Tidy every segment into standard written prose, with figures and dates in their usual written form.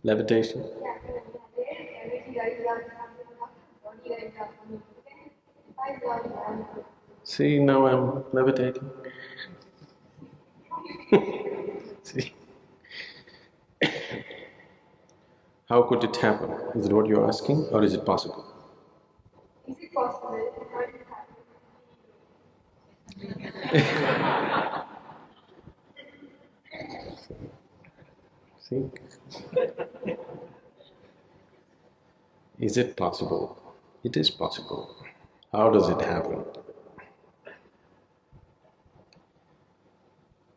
Levitation? See, now I'm levitating. See? How could it happen? Is it what you're asking, or is it possible? Is it possible? How did it happen? See? Is it possible? It is possible. How does it happen?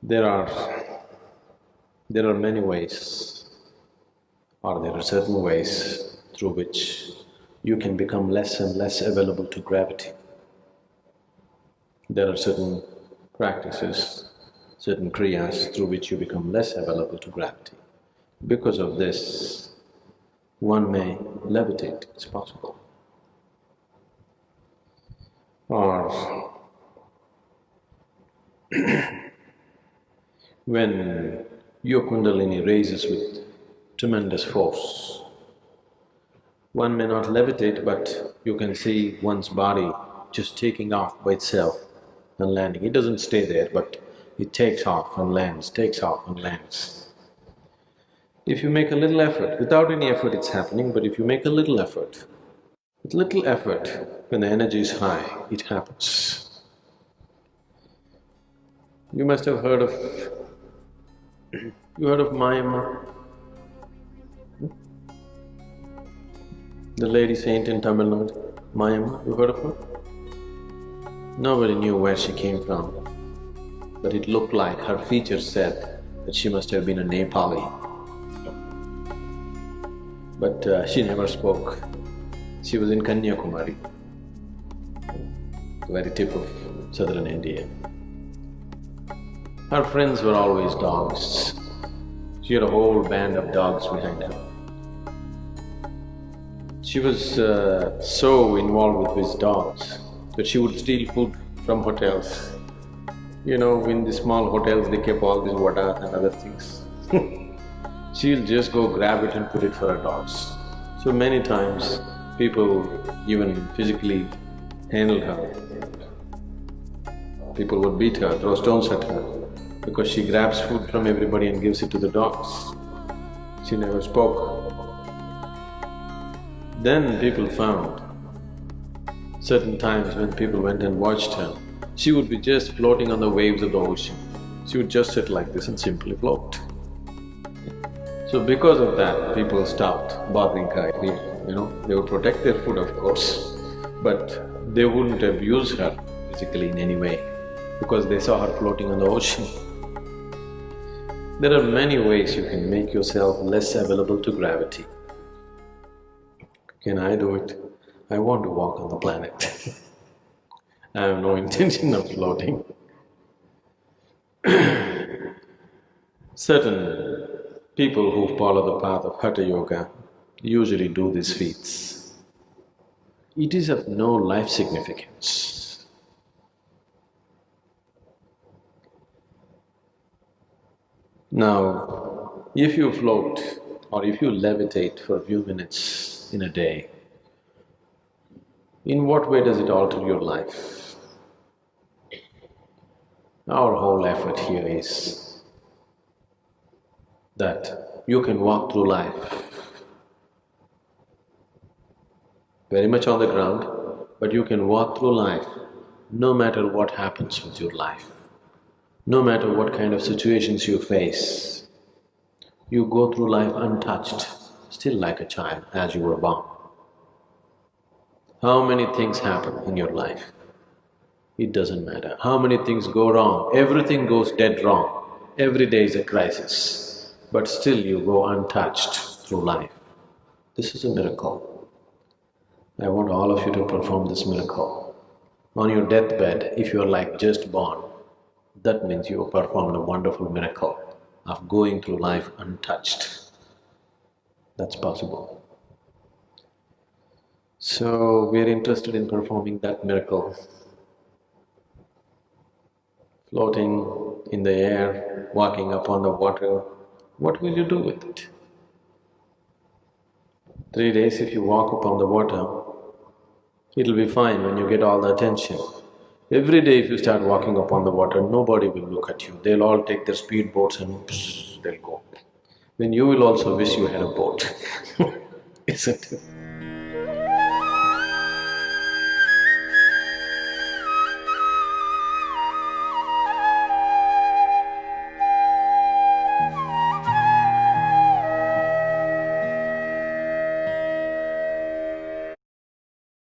There are many ways, or there are certain ways through which you can become less and less available to gravity. There are certain practices, certain kriyas through which you become less available to gravity. Because of this, one may levitate, it's possible. Or when your kundalini raises with tremendous force, one may not levitate, but you can see one's body just taking off by itself and landing. It doesn't stay there, but it takes off and lands, takes off and lands. If you make a little effort, without any effort it's happening, but if you make a little effort, with little effort, when the energy is high, it happens. You must have heard of… you heard of Mayamma? The lady saint in Tamil Nadu, Mayamma, you heard of her? Nobody knew where she came from, but it looked like her features said that she must have been a Nepali. But she never spoke. She was in Kanyakumari, the very tip of southern India. Her friends were always dogs. She had a whole band of dogs behind her. She was so involved with these dogs that she would steal food from hotels. You know, in the small hotels they keep all these vadas and other things. She'll just go grab it and put it for her dogs. So many times people even physically handled her. People would beat her, throw stones at her, because she grabs food from everybody and gives it to the dogs. She never spoke. Then people found certain times when people went and watched her, she would be just floating on the waves of the ocean. She would just sit like this and simply float. So because of that, people stopped bothering her. They would protect their food, of course, but they wouldn't abuse her physically in any way because they saw her floating on the ocean. There are many ways you can make yourself less available to gravity. Can I do it? I want to walk on the planet. I have no intention of floating. Certain people who follow the path of Hatha Yoga usually do these feats. It is of no life significance. Now, if you float or if you levitate for a few minutes in a day, in what way does it alter your life? Our whole effort here is that you can walk through life very much on the ground, but you can walk through life no matter what happens with your life, no matter what kind of situations you face. You go through life untouched, still like a child as you were born. How many things happen in your life? It doesn't matter. How many things go wrong? Everything goes dead wrong. Every day is a crisis, but still you go untouched through life. This is a miracle. I want all of you to perform this miracle. On your deathbed, if you are like just born, that means you have performed a wonderful miracle of going through life untouched. That's possible. So, we are interested in performing that miracle. Floating in the air, walking upon the water, what will you do with it? 3 days if you walk upon the water, it'll be fine when you get all the attention. Every day if you start walking upon the water, nobody will look at you. They'll all take their speedboats and they'll go. Then you will also wish you had a boat, isn't it?